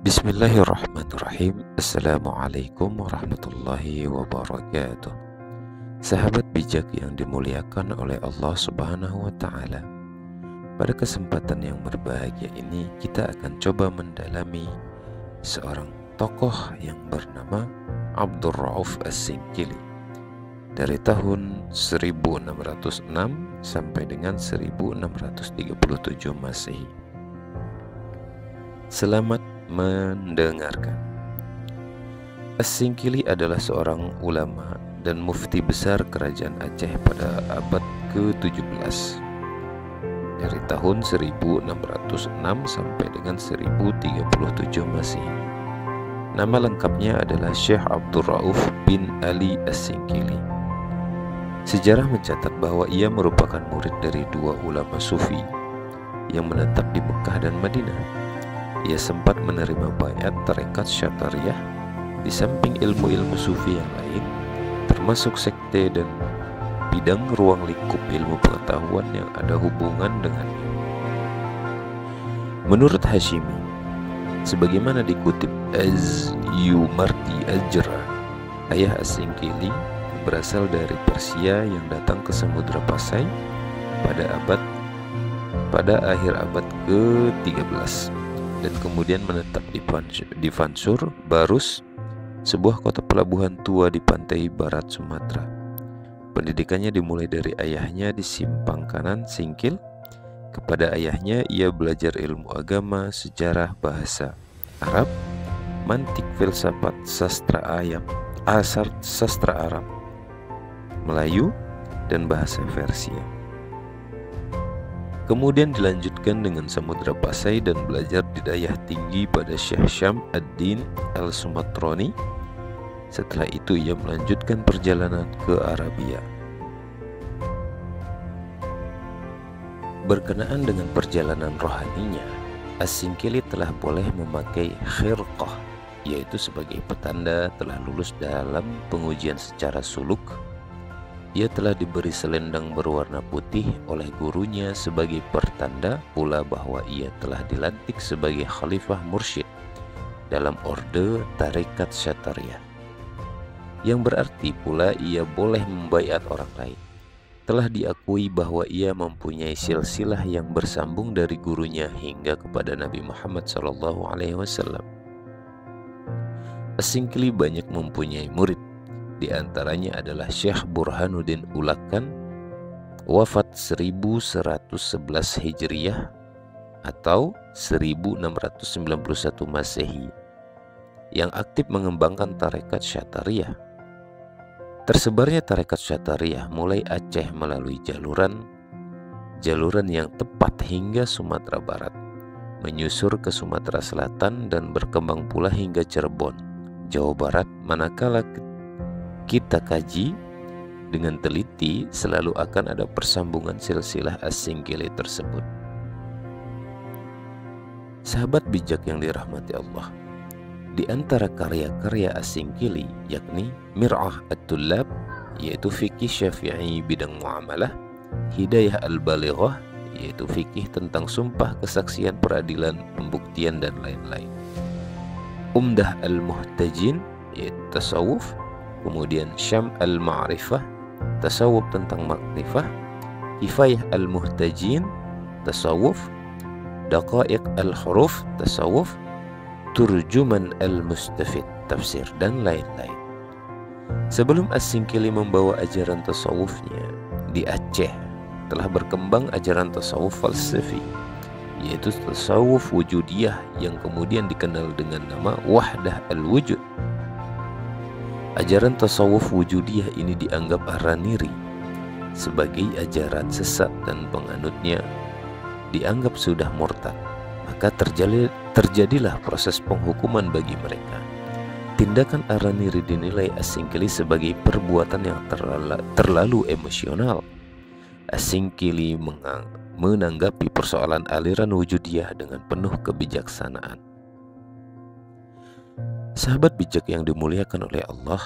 Bismillahirrahmanirrahim. Assalamualaikum warahmatullahi wabarakatuh. Sahabat bijak yang dimuliakan oleh Allah Subhanahu wa Ta'ala, pada kesempatan yang berbahagia ini kita akan coba mendalami seorang tokoh yang bernama Abdur Rauf As-Singkili dari tahun 1606 sampai dengan 1637 Masehi. Selamat mendengarkan. As-Singkili adalah seorang ulama dan mufti besar kerajaan Aceh pada abad ke-17 dari tahun 1606 sampai dengan 1037 Masehi. Nama lengkapnya adalah Syekh Abdur Rauf bin Ali As-Singkili. Sejarah mencatat bahwa ia merupakan murid dari dua ulama sufi yang menetap di Mekah dan Madinah. Ia sempat menerima baiat tarekat Syatariyah di samping ilmu-ilmu sufi yang lain, termasuk sekte dan bidang ruang lingkup ilmu pengetahuan yang ada hubungan dengannya. Menurut Hashimi, sebagaimana dikutip Az-Yumardi Ajra, ayah As-Singkili berasal dari Persia yang datang ke Samudra Pasai pada akhir abad ke-13 dan kemudian menetap di Fansur, Barus, sebuah kota pelabuhan tua di pantai barat Sumatera. Pendidikannya dimulai dari ayahnya di Simpang Kanan, Singkil. Kepada ayahnya ia belajar ilmu agama, sejarah, bahasa Arab, mantik, filsafat, sastra Arab, Melayu, dan bahasa Persia. Kemudian dilanjutkan dengan Samudra Pasai dan belajar di dayah tinggi pada Syekh Syam ad-Din al-Sumatrani. Setelah itu ia melanjutkan perjalanan ke Arabia. Berkenaan dengan perjalanan rohaninya, As-Singkili telah boleh memakai khirqah, yaitu sebagai petanda telah lulus dalam pengujian secara suluk. Ia telah diberi selendang berwarna putih oleh gurunya sebagai pertanda pula bahwa ia telah dilantik sebagai khalifah mursyid dalam orde tarekat Syatariyah, yang berarti pula ia boleh membaiat orang lain. Telah diakui bahwa ia mempunyai silsilah yang bersambung dari gurunya hingga kepada Nabi Muhammad SAW. As-Singkili banyak mempunyai murid. Di antaranya adalah Syekh Burhanuddin Ulakan, wafat 1111 Hijriyah atau 1691 Masehi, yang aktif mengembangkan tarekat Syatariyah. Tersebarnya tarekat Syatariyah mulai Aceh melalui jaluran yang tepat hingga Sumatera Barat, menyusur ke Sumatera Selatan dan berkembang pula hingga Cirebon, Jawa Barat. Manakala kita kaji dengan teliti, selalu akan ada persambungan silsilah As-Singkili tersebut. Sahabat bijak yang dirahmati Allah, di antara karya-karya As-Singkili yakni Mir'ah At-Tullab, yaitu fikih Syafi'i bidang muamalah, Hidayah Al-Balighah, yaitu fikih tentang sumpah, kesaksian, peradilan, pembuktian, dan lain-lain, Umdah Al-Muhtajin, yaitu tasawuf, kemudian Syam Al-Ma'rifah, tasawuf tentang makrifah, Kifayah Al-Muhtajin, tasawuf, Daqaiq Al-Huruf, tasawuf, Turjuman Al-Mustafid, tafsir, dan lain-lain. Sebelum As-Singkili membawa ajaran tasawufnya di Aceh, telah berkembang ajaran tasawuf falsafi, yaitu tasawuf wujudiyah yang kemudian dikenal dengan nama Wahdah Al-Wujud. Ajaran tasawuf wujudiyah ini dianggap Ar-Raniri sebagai ajaran sesat dan penganutnya dianggap sudah murtad. Maka terjadilah proses penghukuman bagi mereka. Tindakan Ar-Raniri dinilai As-Singkili sebagai perbuatan yang terlalu emosional. As-Singkili menanggapi persoalan aliran wujudiyah dengan penuh kebijaksanaan. Sahabat bijak yang dimuliakan oleh Allah,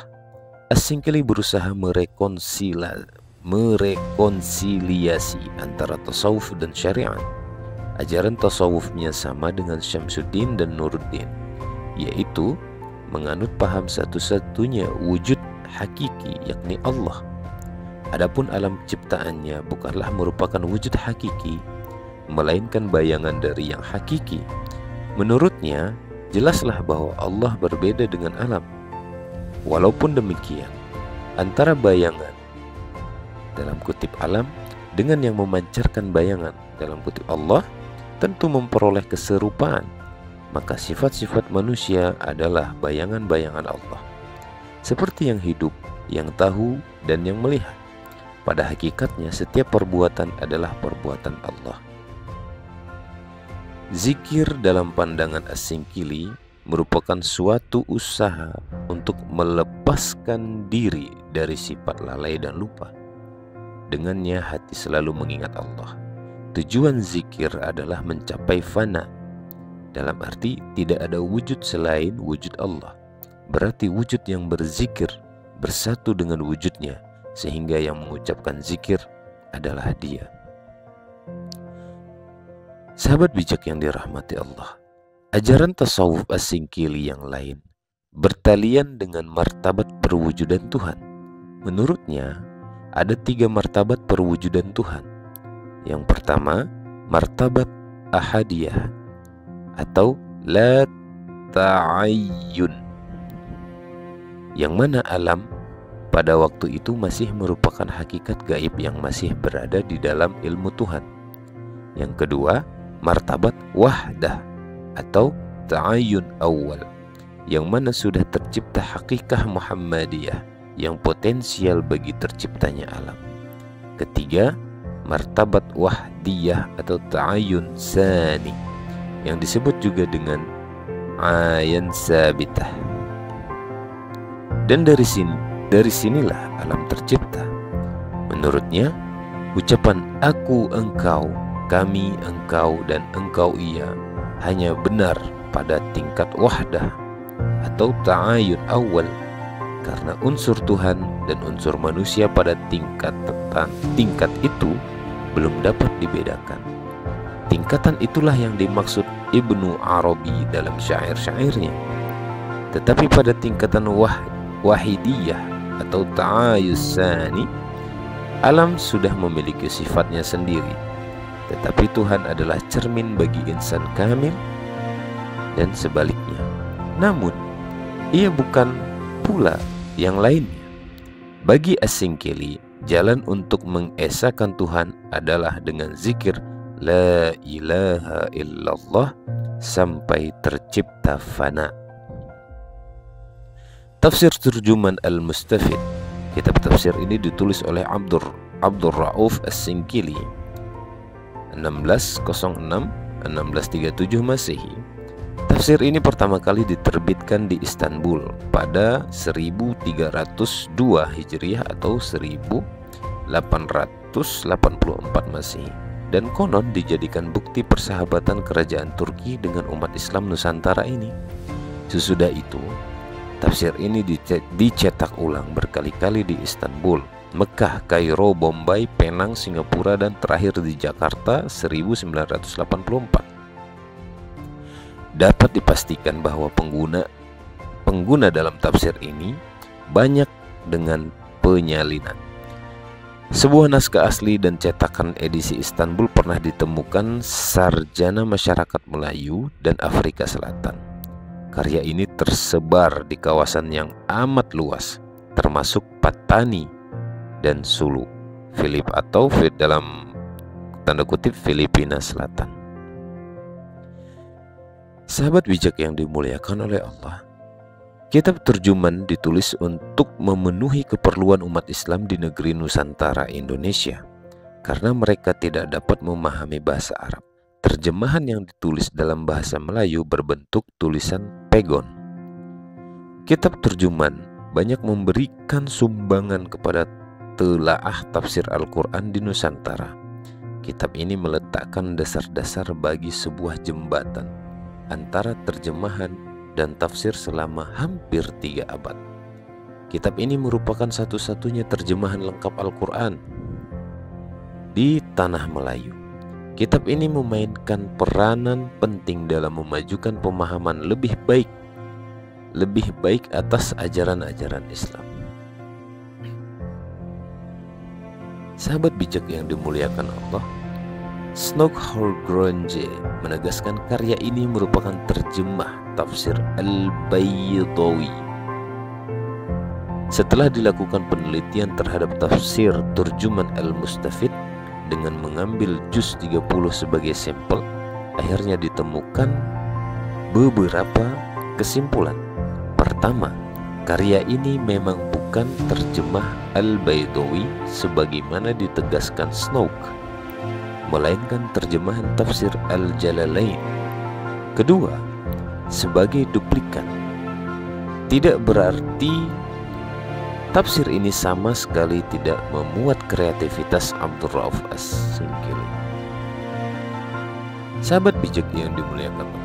As-Singkili berusaha merekonsiliasi antara tasawuf dan syariat. Ajaran tasawufnya sama dengan Syamsuddin dan Nuruddin. yaitu menganut paham satu-satunya wujud hakiki, yakni Allah. Adapun alam ciptaannya bukanlah merupakan wujud hakiki, melainkan bayangan dari yang hakiki. Menurutnya, jelaslah bahwa Allah berbeda dengan alam. Walaupun demikian, antara bayangan dalam kutip alam dengan yang memancarkan bayangan dalam kutip Allah tentu memperoleh keserupaan. Maka sifat-sifat manusia adalah bayangan-bayangan Allah, seperti yang hidup, yang tahu, dan yang melihat. Pada hakikatnya setiap perbuatan adalah perbuatan Allah. Zikir dalam pandangan As-Singkili merupakan suatu usaha untuk melepaskan diri dari sifat lalai dan lupa. Dengannya hati selalu mengingat Allah. Tujuan zikir adalah mencapai fana, dalam arti tidak ada wujud selain wujud Allah. Berarti wujud yang berzikir bersatu dengan wujudnya, sehingga yang mengucapkan zikir adalah Dia. Sahabat bijak yang dirahmati Allah, ajaran tasawuf As-Singkili yang lain bertalian dengan martabat perwujudan Tuhan. Menurutnya, ada 3 martabat perwujudan Tuhan. Yang pertama, martabat ahadiyah atau la ta'ayyun, yang mana alam pada waktu itu masih merupakan hakikat gaib yang masih berada di dalam ilmu Tuhan. Yang kedua, martabat wahdah atau ta'ayyun awal, yang mana sudah tercipta hakikah Muhammadiyah yang potensial bagi terciptanya alam. Ketiga, martabat wahdiyah atau ta'ayyun sani, yang disebut juga dengan ayan sabitah. Dan dari sinilah alam tercipta. Menurutnya, ucapan aku, engkau, kami, engkau, dan engkau ia hanya benar pada tingkat wahdah atau ta'ayyun awal, karena unsur Tuhan dan unsur manusia pada tingkat itu belum dapat dibedakan. Tingkatan itulah yang dimaksud Ibnu Arabi dalam syair-syairnya. Tetapi pada tingkatan wahidiyah atau ta'ayyus sani, alam sudah memiliki sifatnya sendiri. Tetapi Tuhan adalah cermin bagi insan kamil dan sebaliknya. Namun, ia bukan pula yang lainnya. Bagi As-Singkili, jalan untuk mengesahkan Tuhan adalah dengan zikir La ilaha illallah sampai tercipta fana. Tafsir Turjuman Al-Mustafid. Kitab tafsir ini ditulis oleh Abdur Rauf As-Singkili 1606-1637 Masehi. Tafsir ini pertama kali diterbitkan di Istanbul pada 1302 Hijriah atau 1884 Masehi, dan konon dijadikan bukti persahabatan kerajaan Turki dengan umat Islam Nusantara ini. Sesudah itu, tafsir ini dicetak ulang berkali-kali di Istanbul, Mekah, Kairo, Bombay, Penang, Singapura, dan terakhir di Jakarta 1984. Dapat dipastikan bahwa pengguna dalam tafsir ini banyak dengan penyalinan. Sebuah naskah asli dan cetakan edisi Istanbul pernah ditemukan sarjana masyarakat Melayu dan Afrika Selatan. Karya ini tersebar di kawasan yang amat luas, termasuk Patani dan Sulu, atau dalam tanda kutip Filipina Selatan. Sahabat bijak yang dimuliakan oleh Allah, kitab terjemahan ditulis untuk memenuhi keperluan umat Islam di negeri Nusantara Indonesia, karena mereka tidak dapat memahami bahasa Arab. Terjemahan yang ditulis dalam bahasa Melayu berbentuk tulisan pegon. Kitab terjemahan banyak memberikan sumbangan kepada telaah tafsir Al-Quran di Nusantara. Kitab ini meletakkan dasar-dasar bagi sebuah jembatan antara terjemahan dan tafsir selama hampir 3 abad. Kitab ini merupakan satu-satunya terjemahan lengkap Al-Quran di tanah Melayu. Kitab ini memainkan peranan penting dalam memajukan pemahaman lebih baik lebih baik atas ajaran-ajaran Islam. Sahabat bijak yang dimuliakan Allah, Snook Horgrunge menegaskan karya ini merupakan terjemah tafsir Al-Baydawi. Setelah dilakukan penelitian terhadap tafsir Turjuman Al-Mustafid dengan mengambil juz 30 sebagai sampel, akhirnya ditemukan beberapa kesimpulan. Pertama, karya ini memang bukan terjemah Al-Baydawi sebagaimana ditegaskan Snook, melainkan terjemahan tafsir Al-Jalalain. Kedua, sebagai duplikat. Tidak berarti tafsir ini sama sekali tidak memuat kreativitas Abdul Rauf As-Singkili. Sahabat bijak yang dimuliakan Allah,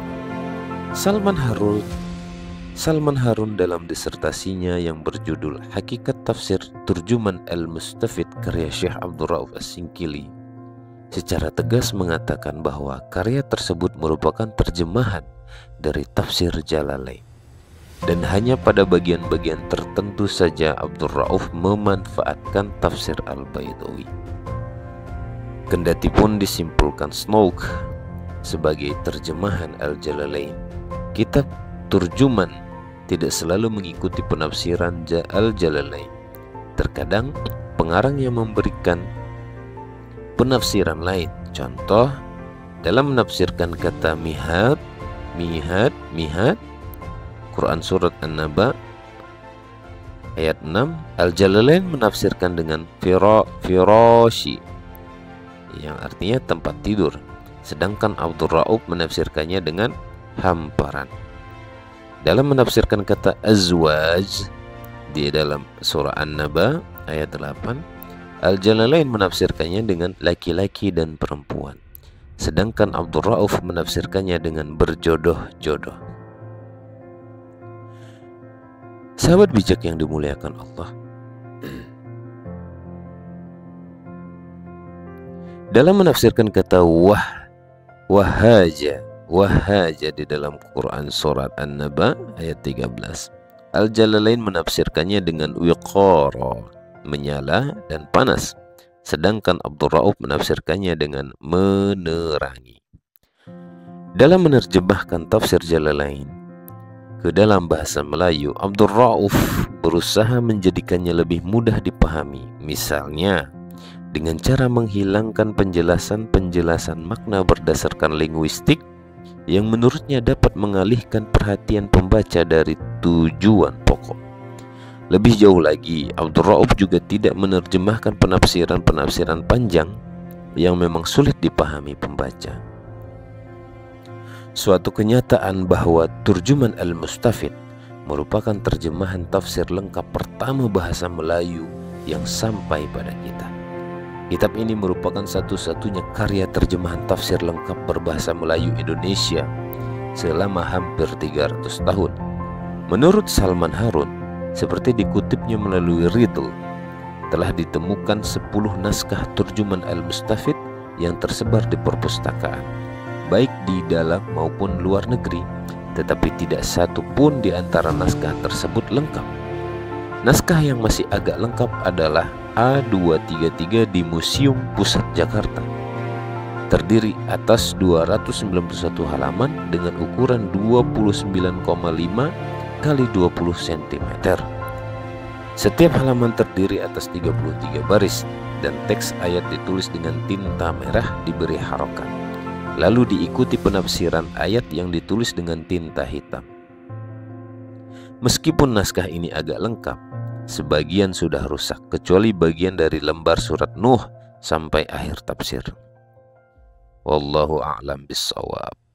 Salman Harun dalam disertasinya yang berjudul Hakikat Tafsir Turjuman Al-Mustafid karya Syekh Abdul Rauf As-Singkili secara tegas mengatakan bahwa karya tersebut merupakan terjemahan dari tafsir Jalalain, dan hanya pada bagian-bagian tertentu saja Abdul Rauf memanfaatkan tafsir Al-Baydawi. Kendati pun disimpulkan Snook sebagai terjemahan Al-Jalalain, kitab Turjuman tidak selalu mengikuti penafsiran Al-Jalalain. Terkadang pengarang yang memberikan penafsiran lain. Contoh, dalam menafsirkan kata mihad, Quran Surat An-Naba ayat 6, Al-Jalalain menafsirkan dengan firashi, yang artinya tempat tidur, sedangkan Abdul Rauf menafsirkannya dengan hamparan. Dalam menafsirkan kata azwaj di dalam surah An-Naba ayat 8, Al-Jalalain menafsirkannya dengan laki-laki dan perempuan, sedangkan Abdul Rauf menafsirkannya dengan berjodoh-jodoh. Sahabat bijak yang dimuliakan Allah, dalam menafsirkan kata wahaja di dalam Quran Surat An-Naba ayat 13, Al-Jalalain menafsirkannya dengan wiqara, menyala dan panas, sedangkan Abdul Rauf menafsirkannya dengan menerangi. Dalam menerjemahkan tafsir Jalalain ke dalam bahasa Melayu, Abdul Rauf berusaha menjadikannya lebih mudah dipahami, misalnya dengan cara menghilangkan penjelasan-penjelasan makna berdasarkan linguistik yang menurutnya dapat mengalihkan perhatian pembaca dari tujuan pokok. Lebih jauh lagi, Abdul Rauf juga tidak menerjemahkan penafsiran-penafsiran panjang yang memang sulit dipahami pembaca. Suatu kenyataan bahwa Turjuman Al-Mustafid merupakan terjemahan tafsir lengkap pertama bahasa Melayu yang sampai pada kita. Kitab ini merupakan satu-satunya karya terjemahan tafsir lengkap berbahasa Melayu Indonesia selama hampir 300 tahun. Menurut Salman Harun, seperti dikutipnya melalui Riddle, telah ditemukan 10 naskah Turjuman Al-Mustafid yang tersebar di perpustakaan, baik di dalam maupun luar negeri, tetapi tidak satu pun di antara naskah tersebut lengkap. Naskah yang masih agak lengkap adalah A233 di Museum Pusat Jakarta. Terdiri atas 291 halaman dengan ukuran 29,5 kali 20 cm. Setiap halaman terdiri atas 33 baris dan teks ayat ditulis dengan tinta merah diberi harokat. Lalu diikuti penafsiran ayat yang ditulis dengan tinta hitam. Meskipun naskah ini agak lengkap, sebagian sudah rusak kecuali bagian dari lembar surat Nuh sampai akhir tafsir. Wallahu a'lam bissawab.